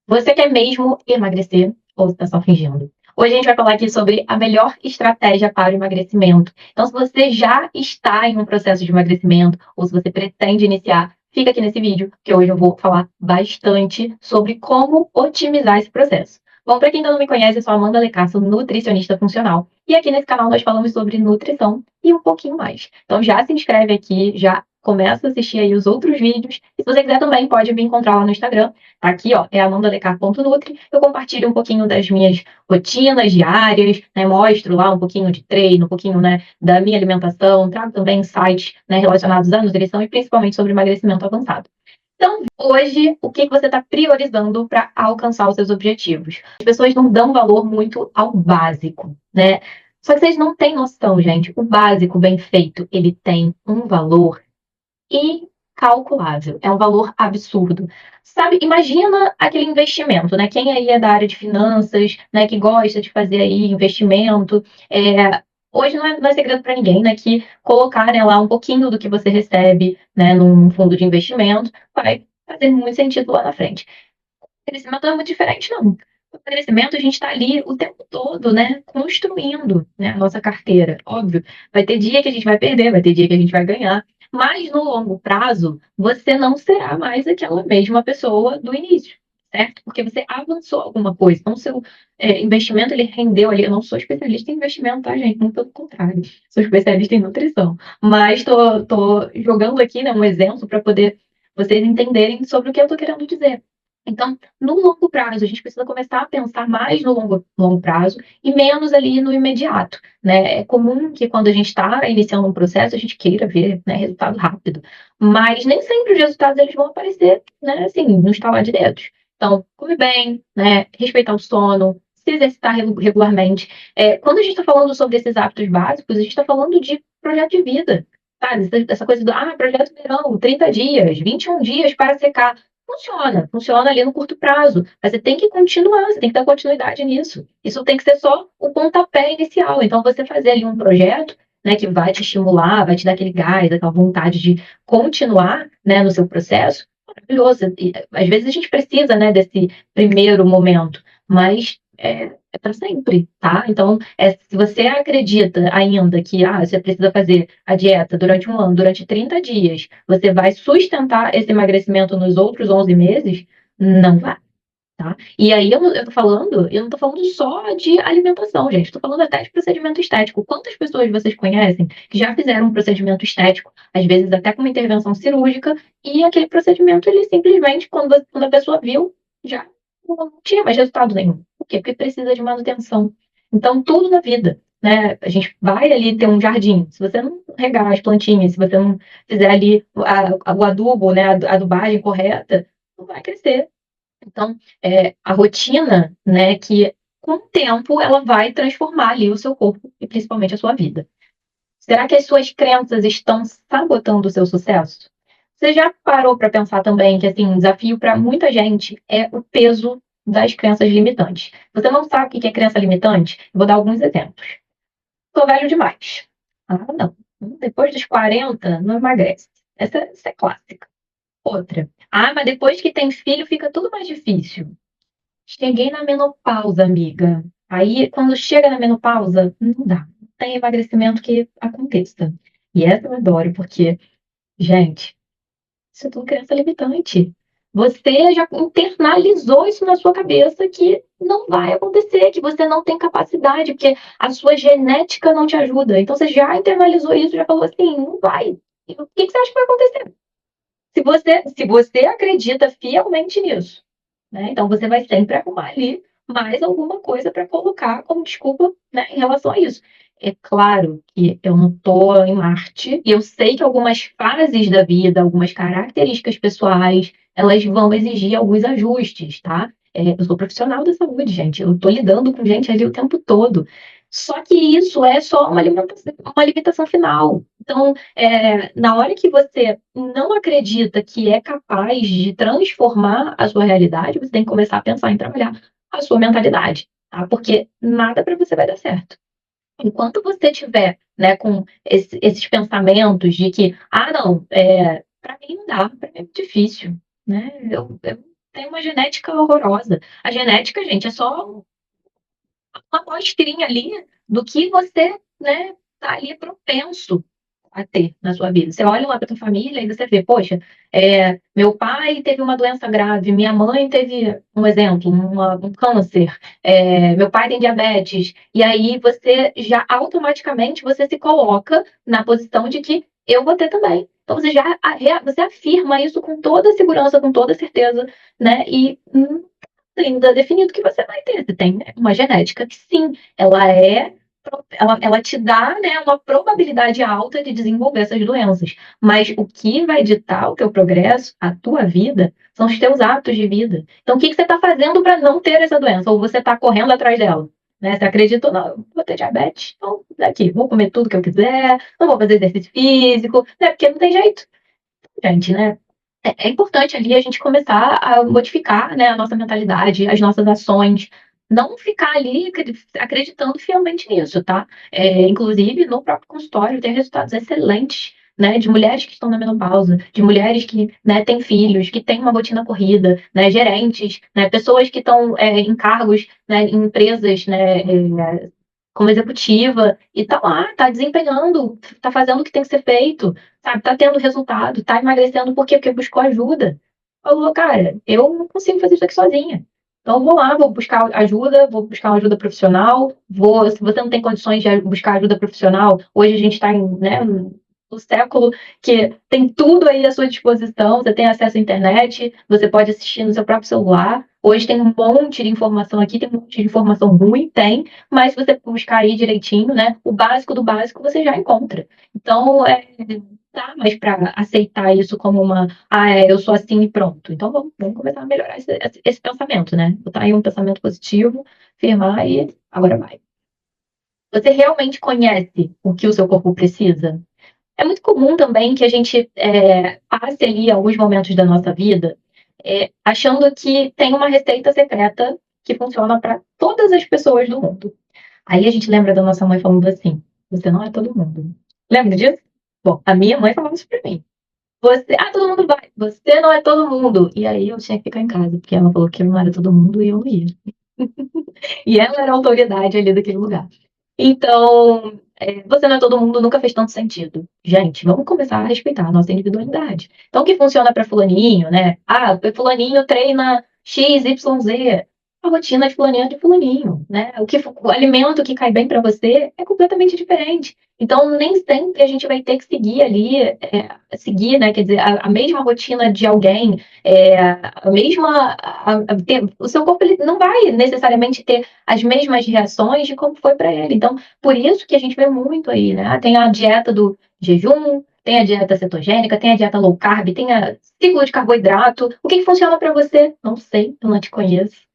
Você quer mesmo emagrecer ou está só fingindo? Hoje a gente vai falar aqui sobre a melhor estratégia para o emagrecimento. Então, se você já está em um processo de emagrecimento ou se você pretende iniciar, fica aqui nesse vídeo, que hoje eu vou falar bastante sobre como otimizar esse processo. Bom, para quem ainda não me conhece, eu sou a Amanda Lecar, sou nutricionista funcional. E aqui nesse canal nós falamos sobre nutrição e um pouquinho mais. Então já se inscreve aqui, já começa a assistir aí os outros vídeos. E se você quiser também, pode me encontrar lá no Instagram. Aqui, ó, é amandalecar.nutri. Eu compartilho um pouquinho das minhas rotinas diárias, né? Mostro lá um pouquinho de treino, um pouquinho, né, da minha alimentação, trago também insights, né, relacionados à nutrição e principalmente sobre emagrecimento avançado. Então, hoje, o que você está priorizando para alcançar os seus objetivos? As pessoas não dão valor muito ao básico, né? Só que vocês não têm noção, gente. O básico bem feito, ele tem um valor incalculável. É um valor absurdo. Sabe, imagina aquele investimento, né? Quem aí é da área de finanças, né, que gosta de fazer aí investimento, hoje não é segredo para ninguém, né, que colocar, né, lá um pouquinho do que você recebe, né, num fundo de investimento vai fazer muito sentido lá na frente. O crescimento não é muito diferente, não. O crescimento, a gente está ali o tempo todo, né, construindo, né, a nossa carteira. Óbvio, vai ter dia que a gente vai perder, vai ter dia que a gente vai ganhar, mas no longo prazo, você não será mais aquela mesma pessoa do início, certo? Porque você avançou alguma coisa. Então, seu investimento, ele rendeu ali. Eu não sou especialista em investimento, tá, gente? Muito pelo contrário. Sou especialista em nutrição. Mas tô jogando aqui, né, um exemplo para poder vocês entenderem sobre o que eu tô querendo dizer. Então, no longo prazo, a gente precisa começar a pensar mais no longo prazo e menos ali no imediato, né? É comum que quando a gente está iniciando um processo, a gente queira ver, né, resultado rápido, mas nem sempre os resultados eles vão aparecer, né, assim, no estalar de dedos. Então, comer bem, né, respeitar o sono, se exercitar regularmente. Quando a gente está falando sobre esses hábitos básicos, a gente está falando de projeto de vida, sabe? Essa coisa do, projeto verão, 30 dias, 21 dias para secar. Funciona ali no curto prazo, mas você tem que continuar, você tem que dar continuidade nisso. Isso tem que ser só o pontapé inicial. Então, você fazer ali um projeto, né, que vai te estimular, vai te dar aquele gás, aquela vontade de continuar, né, no seu processo, maravilhoso. E, às vezes a gente precisa, né, desse primeiro momento, mas é para sempre, tá? Então, se você acredita ainda que você precisa fazer a dieta durante um ano, durante 30 dias, você vai sustentar esse emagrecimento nos outros 11 meses, não vai. Tá? E aí eu não tô falando só de alimentação, gente. Tô falando até de procedimento estético. Quantas pessoas vocês conhecem que já fizeram um procedimento estético, às vezes até com uma intervenção cirúrgica, e aquele procedimento, ele simplesmente, quando a pessoa viu, já não tinha mais resultado nenhum. Por quê? Porque precisa de manutenção. Então, tudo na vida, né? A gente vai ali ter um jardim. Se você não regar as plantinhas, se você não fizer ali o adubo, né, a adubagem correta, não vai crescer. Então, a rotina, né, que com o tempo ela vai transformar ali o seu corpo e principalmente a sua vida. Será que as suas crenças estão sabotando o seu sucesso? Você já parou para pensar também que, assim, um desafio para muita gente é o peso das crenças limitantes? Você não sabe o que é crença limitante? Eu vou dar alguns exemplos. Sou velho demais. Não. Depois dos 40, não emagrece. Essa é clássica. Outra. Mas depois que tem filho, fica tudo mais difícil. Cheguei na menopausa, amiga. Aí, quando chega na menopausa, não dá. Não tem emagrecimento que aconteça. E essa eu adoro, porque, gente, isso é tudo crença limitante. Você já internalizou isso na sua cabeça que não vai acontecer, que você não tem capacidade, porque a sua genética não te ajuda. Então, você já internalizou isso, já falou assim, não vai. E o que você acha que vai acontecer? Se você acredita fielmente nisso, né? Então você vai sempre arrumar ali mais alguma coisa para colocar como desculpa, né, em relação a isso. É claro que eu não estou em Marte e eu sei que algumas fases da vida, algumas características pessoais, elas vão exigir alguns ajustes, tá? Eu sou profissional da saúde, gente. Eu estou lidando com gente ali o tempo todo. Só que isso é só uma limitação final. Então, na hora que você não acredita que é capaz de transformar a sua realidade, você tem que começar a pensar em trabalhar a sua mentalidade, tá? Porque nada para você vai dar certo. Enquanto você tiver, né, com esses pensamentos de que, não, para mim não dá, para mim é muito difícil, né? Eu tem uma genética horrorosa. A genética, gente, é só uma amostrinha ali do que você, né, tá ali propenso a ter na sua vida. Você olha lá para tua família e você vê, poxa, meu pai teve uma doença grave, minha mãe teve, um exemplo, um câncer, meu pai tem diabetes, e aí você já automaticamente você se coloca na posição de que eu vou ter também. Então você você afirma isso com toda segurança, com toda certeza, né? E ainda definido que você vai ter. Você tem uma genética que sim, ela te dá, né, uma probabilidade alta de desenvolver essas doenças. Mas o que vai ditar o teu progresso, a tua vida, são os teus hábitos de vida. Então, o que você está fazendo para não ter essa doença? Ou você está correndo atrás dela? Né? Você acredita ou não? Vou ter diabetes, então daqui, vou comer tudo que eu quiser, não vou fazer exercício físico, né? Porque não tem jeito, gente, né? É importante ali a gente começar a modificar, né, a nossa mentalidade, as nossas ações, não ficar ali acreditando fielmente nisso, tá? Inclusive, no próprio consultório, tem resultados excelentes, né, de mulheres que estão na menopausa, de mulheres que, né, têm filhos, que têm uma rotina corrida, né, gerentes, né, pessoas que estão em cargos, né, em empresas, né, como executiva, e tá lá, tá desempenhando, tá fazendo o que tem que ser feito, sabe? Tá tendo resultado, tá emagrecendo, por quê? Porque buscou ajuda. Falou, cara, eu não consigo fazer isso aqui sozinha. Então, eu vou lá, vou buscar uma ajuda profissional, se você não tem condições de buscar ajuda profissional, hoje a gente está né, no século que tem tudo aí à sua disposição, você tem acesso à internet, você pode assistir no seu próprio celular. Hoje tem um monte de informação aqui, tem um monte de informação ruim, tem, mas se você buscar aí direitinho, né, o básico do básico você já encontra. Então, tá mais para aceitar isso como eu sou assim e pronto. Então vamos começar a melhorar esse pensamento, né? Botar aí um pensamento positivo, firmar e agora vai. Você realmente conhece o que o seu corpo precisa? É muito comum também que a gente passe ali alguns momentos da nossa vida achando que tem uma receita secreta que funciona para todas as pessoas do mundo. Aí a gente lembra da nossa mãe falando assim: você não é todo mundo. Lembra disso? Bom, a minha mãe falava isso pra mim. Todo mundo vai. Você não é todo mundo. E aí eu tinha que ficar em casa, porque ela falou que eu não era todo mundo e eu não ia. E ela era a autoridade ali daquele lugar. Então, você não é todo mundo nunca fez tanto sentido. Gente, vamos começar a respeitar a nossa individualidade. Então, o que funciona para fulaninho, né? Fulaninho treina X, Y, Z. A rotina de fulaninho é de fulaninho, né? O alimento que cai bem para você é completamente diferente. Então, nem sempre a gente vai ter que seguir ali, seguir, né? Quer dizer, a mesma rotina de alguém, a mesma. O seu corpo ele não vai necessariamente ter as mesmas reações de como foi para ele. Então, por isso que a gente vê muito aí, né? Tem a dieta do jejum, tem a dieta cetogênica, tem a dieta low carb, tem a ciclo de carboidrato. O que que funciona para você? Não sei, eu não te conheço.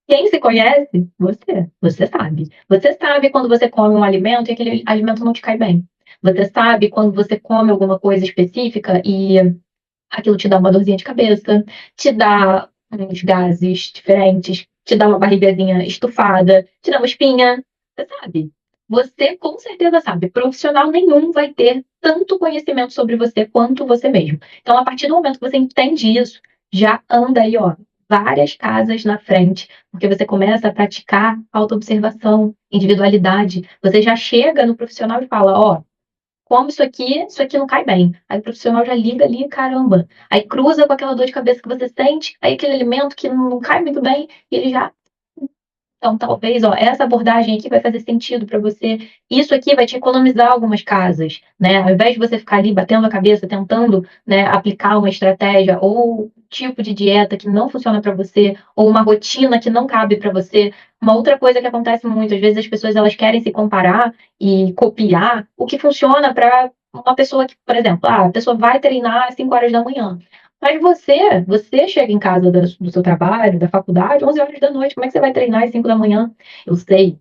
Quem se conhece? Você. Você sabe. Você sabe quando você come um alimento e aquele alimento não te cai bem. Você sabe quando você come alguma coisa específica e aquilo te dá uma dorzinha de cabeça, te dá uns gases diferentes, te dá uma barrigazinha estufada, te dá uma espinha. Você sabe. Você com certeza sabe. Profissional nenhum vai ter tanto conhecimento sobre você quanto você mesmo. Então, a partir do momento que você entende isso, já anda aí, ó, várias casas na frente, porque você começa a praticar autoobservação, individualidade. Você já chega no profissional e fala, ó, como isso aqui não cai bem. Aí o profissional já liga ali, caramba. Aí cruza com aquela dor de cabeça que você sente, aí aquele alimento que não cai muito bem, e ele já. Então, talvez, ó, essa abordagem aqui vai fazer sentido para você. Isso aqui vai te economizar algumas casas, né? Ao invés de você ficar ali batendo a cabeça, tentando, né, aplicar uma estratégia ou tipo de dieta que não funciona para você, ou uma rotina que não cabe para você. Uma outra coisa que acontece muito, às vezes as pessoas elas querem se comparar e copiar o que funciona para uma pessoa que, por exemplo, a pessoa vai treinar às 5 horas da manhã. Mas você chega em casa do seu trabalho, da faculdade, 11 horas da noite, como é que você vai treinar às 5 da manhã? Eu sei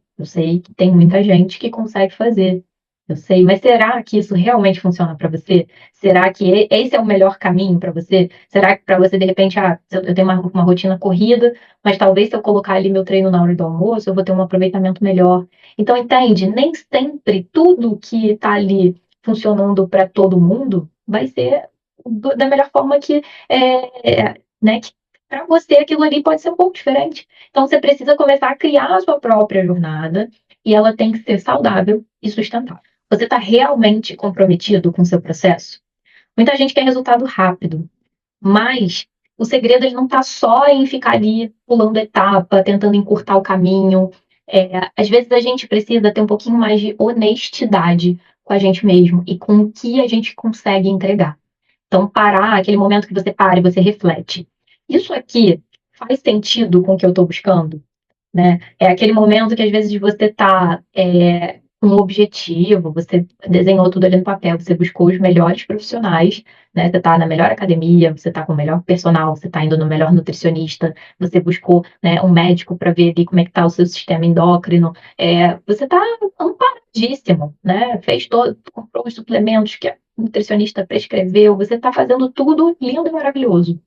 que tem muita gente que consegue fazer. Eu sei, mas será que isso realmente funciona para você? Será que esse é o melhor caminho para você? Será que para você, de repente, eu tenho uma rotina corrida, mas talvez se eu colocar ali meu treino na hora do almoço, eu vou ter um aproveitamento melhor. Então, entende? Nem sempre tudo que está ali funcionando para todo mundo vai ser da melhor forma né, que para você aquilo ali pode ser um pouco diferente. Então você precisa começar a criar a sua própria jornada e ela tem que ser saudável e sustentável. Você está realmente comprometido com o seu processo? Muita gente quer resultado rápido, mas o segredo ele não está só em ficar ali pulando etapa, tentando encurtar o caminho. Às vezes a gente precisa ter um pouquinho mais de honestidade com a gente mesmo e com o que a gente consegue entregar. Então, parar, aquele momento que você para e você reflete. Isso aqui faz sentido com o que eu estou buscando? Né? É aquele momento que às vezes você está com um objetivo, você desenhou tudo ali no papel, você buscou os melhores profissionais, né? Você está na melhor academia, você está com o melhor personal, você está indo no melhor nutricionista, você buscou, né, um médico para ver ali como é que está o seu sistema endócrino, você está amparadíssimo, né? Fez todo, comprou os suplementos que o nutricionista prescreveu, você está fazendo tudo lindo e maravilhoso.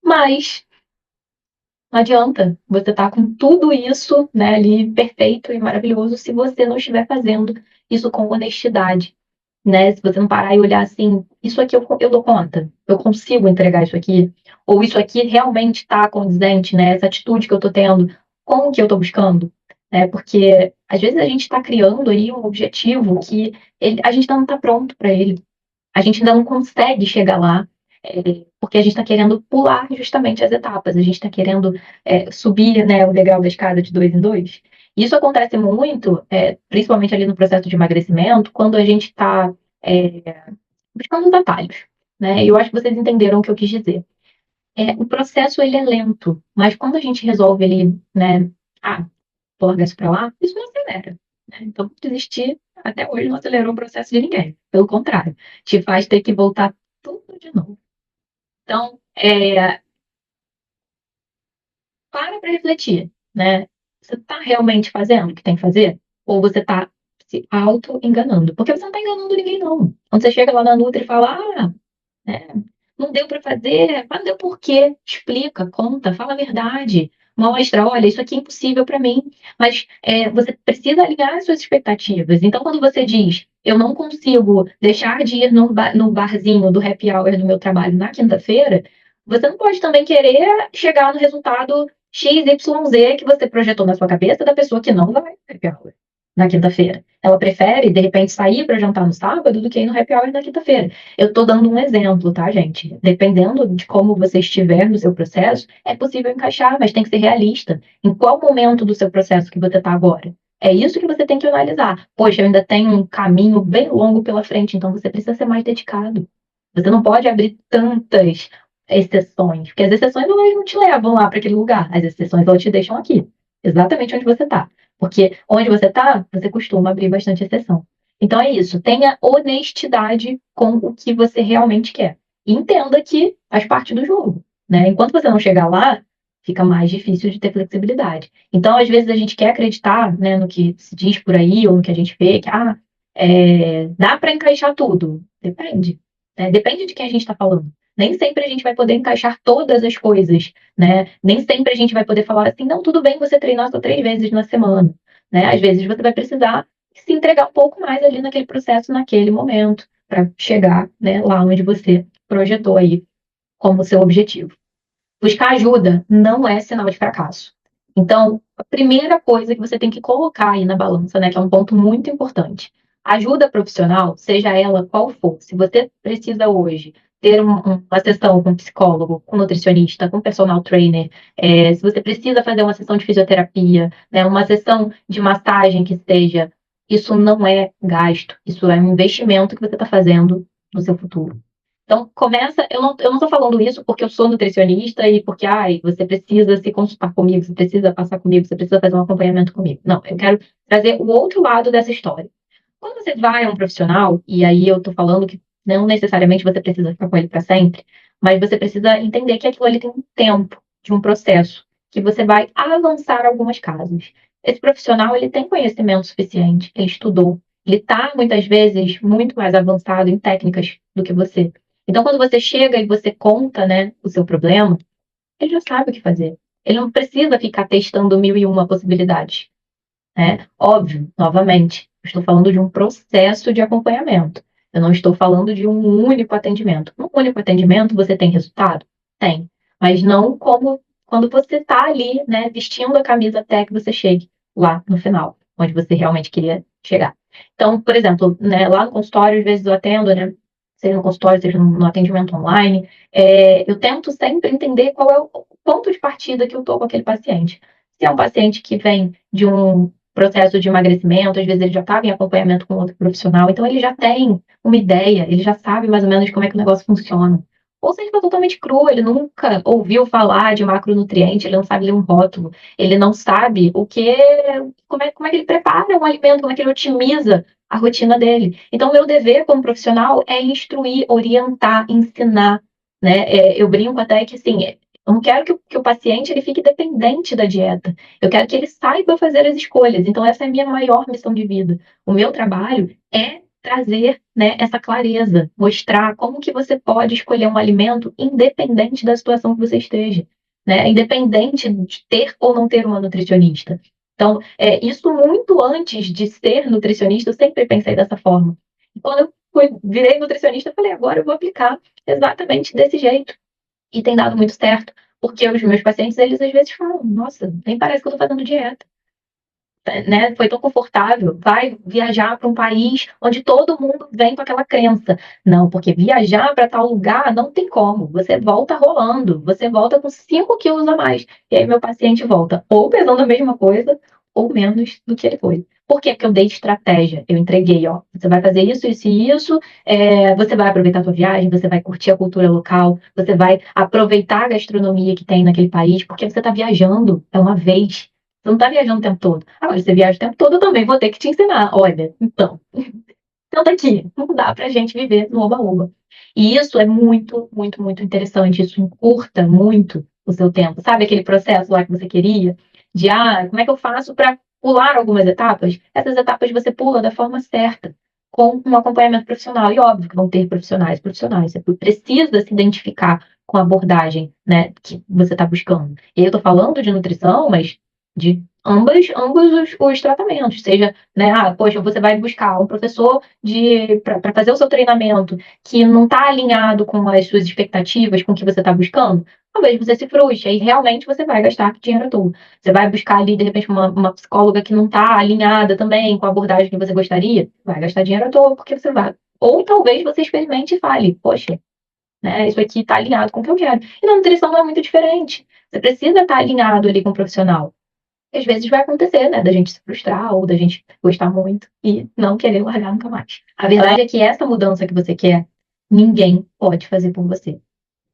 Mas não adianta você estar com tudo isso, né, ali perfeito e maravilhoso se você não estiver fazendo isso com honestidade, né? Se você não parar e olhar assim, isso aqui eu dou conta, eu consigo entregar isso aqui, ou isso aqui realmente está condizente, né? Essa atitude que eu estou tendo com o que eu estou buscando, né? Porque às vezes a gente está criando aí um objetivo que a gente ainda não está pronto para ele. A gente ainda não consegue chegar lá, porque a gente está querendo pular justamente as etapas, a gente está querendo subir, né, o degrau da escada de dois em dois. Isso acontece muito, principalmente ali no processo de emagrecimento, quando a gente está buscando os atalhos. Né? E eu acho que vocês entenderam o que eu quis dizer. O processo ele é lento, mas quando a gente resolve ele, né, vou largar isso para lá, isso não acelera. Né? Então, desistir até hoje não acelerou o processo de ninguém. Pelo contrário, te faz ter que voltar tudo de novo. Então, para refletir, né? Você está realmente fazendo o que tem que fazer? Ou você está se auto-enganando? Porque você não está enganando ninguém, não. Quando você chega lá na Nutri e fala, né, não deu para fazer, mas não deu por quê? Explica, conta, fala a verdade. Mostra, olha, isso aqui é impossível para mim, mas você precisa alinhar as suas expectativas. Então, quando você diz, eu não consigo deixar de ir no barzinho do happy hour do meu trabalho na quinta-feira, você não pode também querer chegar no resultado XYZ que você projetou na sua cabeça da pessoa que não vai no happy hour na quinta-feira. Ela prefere, de repente, sair para jantar no sábado do que ir no happy hour na quinta-feira. Eu estou dando um exemplo, tá, gente? Dependendo de como você estiver no seu processo, é possível encaixar, mas tem que ser realista. Em qual momento do seu processo que você está agora? É isso que você tem que analisar. Poxa, eu ainda tenho um caminho bem longo pela frente, então você precisa ser mais dedicado. Você não pode abrir tantas exceções, porque as exceções elas não te levam lá para aquele lugar, as exceções elas te deixam aqui, exatamente onde você está. Porque onde você está, você costuma abrir bastante exceção. Então é isso, tenha honestidade com o que você realmente quer. E entenda que faz parte do jogo, né? Enquanto você não chegar lá, fica mais difícil de ter flexibilidade. Então, às vezes, a gente quer acreditar, né, no que se diz por aí, ou no que a gente vê, que dá para encaixar tudo. Depende. Né? Depende de quem a gente está falando. Nem sempre a gente vai poder encaixar todas as coisas, né? Nem sempre a gente vai poder falar assim, não, tudo bem você treinar só 3 vezes na semana, né? Às vezes você vai precisar se entregar um pouco mais ali naquele processo, naquele momento, para chegar, né, lá onde você projetou aí como seu objetivo. Buscar ajuda não é sinal de fracasso. Então, a primeira coisa que você tem que colocar aí na balança, né, que é um ponto muito importante, ajuda profissional, seja ela qual for, se você precisa hoje ter uma sessão com psicólogo, com nutricionista, com personal trainer, se você precisa fazer uma sessão de fisioterapia, né, uma sessão de massagem que seja, isso não é gasto, isso é um investimento que você está fazendo no seu futuro. Então, começa. Eu não estou falando isso porque eu sou nutricionista e porque você precisa se consultar comigo, você precisa passar comigo, você precisa fazer um acompanhamento comigo. Não, eu quero trazer o outro lado dessa história. Quando você vai a um profissional, e aí eu estou falando que não necessariamente você precisa ficar com ele para sempre, mas você precisa entender que aquilo ali tem um tempo de um processo, que você vai avançar algumas casas. Esse profissional, ele tem conhecimento suficiente, ele estudou, ele está, muitas vezes, muito mais avançado em técnicas do que você. Então, quando você chega e você conta, né, o seu problema, ele já sabe o que fazer. Ele não precisa ficar testando mil e uma possibilidades. Né? Óbvio, novamente, eu estou falando de um processo de acompanhamento. Eu não estou falando de um único atendimento. Um único atendimento, você tem resultado? Tem. mas não como quando você está ali, né, vestindo a camisa até que você chegue lá no final, onde você realmente queria chegar. Então, por exemplo, né, lá no consultório, às vezes eu atendo, né, seja no consultório, seja no atendimento online, eu tento sempre entender qual é o ponto de partida que eu estou com aquele paciente. Se é um paciente que vem de um processo de emagrecimento, às vezes ele já estava em acompanhamento com outro profissional, então ele já tem uma ideia, ele já sabe mais ou menos como é que o negócio funciona. Ou seja, está totalmente cru, ele nunca ouviu falar de macronutriente, ele não sabe ler um rótulo, ele não sabe como é que ele prepara um alimento, como é que ele otimiza a rotina dele. Então, o meu dever como profissional é instruir, orientar, ensinar, né? Eu brinco até que, assim, eu não quero que o paciente ele fique dependente da dieta. Eu quero que ele saiba fazer as escolhas. Então, essa é a minha maior missão de vida. O meu trabalho é trazer, né, essa clareza, mostrar como que você pode escolher um alimento independente da situação que você esteja, né? Independente de ter ou não ter uma nutricionista. Então, isso muito antes de ser nutricionista, eu sempre pensei dessa forma. E quando virei nutricionista, eu falei, agora eu vou aplicar exatamente desse jeito. E tem dado muito certo, porque os meus pacientes, eles às vezes falam, nossa, nem parece que eu estou fazendo dieta, né? Foi tão confortável. Vai viajar para um país onde todo mundo vem com aquela crença. Não, porque viajar para tal lugar não tem como. Você volta rolando, você volta com 5 quilos a mais. E aí meu paciente volta ou pesando a mesma coisa ou menos do que ele foi. Por quê? Porque eu dei estratégia. Eu entreguei, ó. Você vai fazer isso, isso e isso. Você vai aproveitar a sua viagem, você vai curtir a cultura local, você vai aproveitar a gastronomia que tem naquele país, porque você está viajando, é uma vez. Você não está viajando o tempo todo. Agora, se você viaja o tempo todo, eu também vou ter que te ensinar. Olha, então, tenta aqui. Não dá pra gente viver no oba-oba. E isso é muito, muito, muito interessante. Isso encurta muito o seu tempo. Sabe aquele processo lá que você queria? De, como é que eu faço para pular algumas etapas? Essas etapas você pula da forma certa, com um acompanhamento profissional. E óbvio que vão ter profissionais. Você precisa se identificar com a abordagem, né, que você está buscando. E aí eu estou falando de nutrição, mas de ambos os tratamentos, seja, né, poxa, você vai buscar um professor para fazer o seu treinamento que não está alinhado com as suas expectativas, com o que você está buscando, talvez você se frustre e realmente você vai gastar dinheiro à toa. Você vai buscar ali, de repente, uma psicóloga que não está alinhada também com a abordagem que você gostaria, vai gastar dinheiro à toa, porque você vai. Ou talvez você experimente e fale, poxa, né, isso aqui está alinhado com o que eu quero. E na nutrição não é muito diferente. Você precisa estar alinhado ali com o profissional. E às vezes vai acontecer, né, da gente se frustrar ou da gente gostar muito e não querer largar nunca mais. A verdade é que essa mudança que você quer, ninguém pode fazer por você.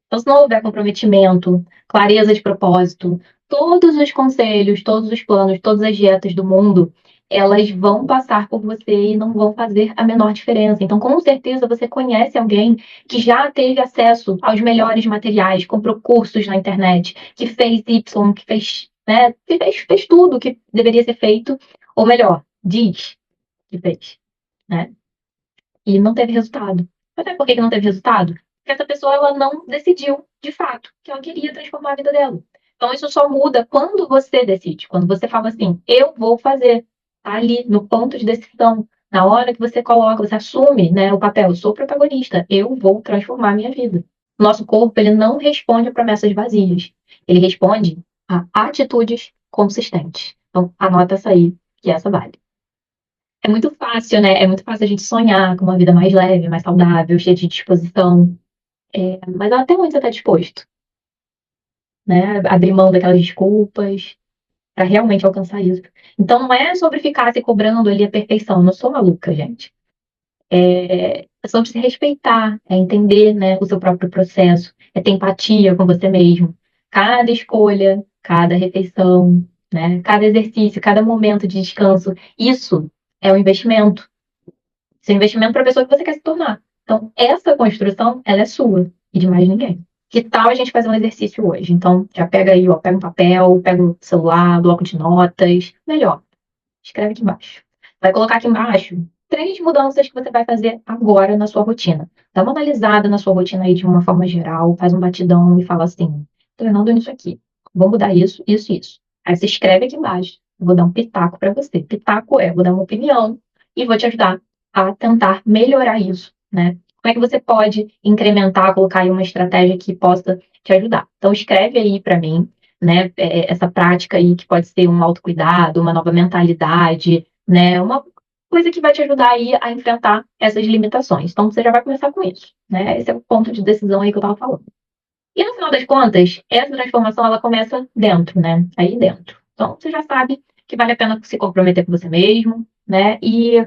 Então, se não houver comprometimento, clareza de propósito, todos os conselhos, todos os planos, todas as dietas do mundo, elas vão passar por você e não vão fazer a menor diferença. Então, com certeza, você conhece alguém que já teve acesso aos melhores materiais, comprou cursos na internet, que fez Y, que fez, né, que fez tudo que deveria ser feito, ou melhor, diz que fez, né? E não teve resultado. Mas sabe por que não teve resultado? Porque essa pessoa ela não decidiu, de fato, que ela queria transformar a vida dela. Então, isso só muda quando você decide. Quando você fala assim, eu vou fazer. Tá ali no ponto de decisão. Na hora que você coloca, você assume, né, o papel, eu sou protagonista, eu vou transformar a minha vida. Nosso corpo, ele não responde a promessas vazias. Ele responde a atitudes consistentes. Então, anota essa aí, que essa vale. É muito fácil, né? É muito fácil a gente sonhar com uma vida mais leve, mais saudável, cheia de disposição. Mas até onde você está disposto, né? Abrir mão daquelas desculpas para realmente alcançar isso. Então não é sobre ficar se cobrando ali a perfeição. Eu não sou maluca, gente. É sobre se respeitar, é entender, né, o seu próprio processo, é ter empatia com você mesmo. Cada escolha, cada refeição, né? Cada exercício, cada momento de descanso, isso é um investimento. Seu investimento para a pessoa que você quer se tornar. Então, essa construção, ela é sua e de mais ninguém. Que tal a gente fazer um exercício hoje? Então, já pega aí, ó, pega um papel, pega um celular, bloco de notas. Melhor, escreve aqui embaixo. Vai colocar aqui embaixo 3 mudanças que você vai fazer agora na sua rotina. Dá uma analisada na sua rotina aí de uma forma geral, faz um batidão e fala assim: treinando nisso aqui. Vou mudar isso, isso e isso. Aí você escreve aqui embaixo. Eu vou dar um pitaco para você. Pitaco vou dar uma opinião e vou te ajudar a tentar melhorar isso, né? como é que você pode incrementar, colocar aí uma estratégia que possa te ajudar. Então, escreve aí para mim, né, essa prática aí que pode ser um autocuidado, uma nova mentalidade, né, uma coisa que vai te ajudar aí a enfrentar essas limitações. Então, você já vai começar com isso, né? Esse é o ponto de decisão aí que eu estava falando. E no final das contas, essa transformação ela começa dentro, né? Aí dentro. Então, você já sabe que vale a pena se comprometer com você mesmo, né? E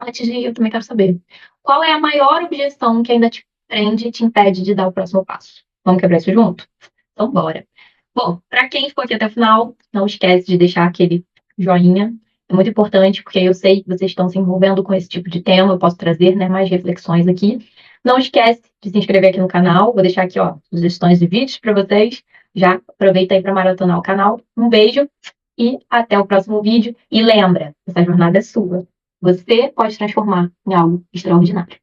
antes de ir, eu também quero saber qual é a maior objeção que ainda te prende e te impede de dar o próximo passo. Vamos quebrar isso junto? Então, bora. Bom, para quem ficou aqui até o final, não esquece de deixar aquele joinha. É muito importante, porque eu sei que vocês estão se envolvendo com esse tipo de tema. Eu posso trazer, né, mais reflexões aqui. Não esquece de se inscrever aqui no canal. Vou deixar aqui, ó, sugestões de vídeos para vocês. Já aproveita aí para maratonar o canal. Um beijo e até o próximo vídeo. E lembra, essa jornada é sua. Você pode transformar em algo extraordinário.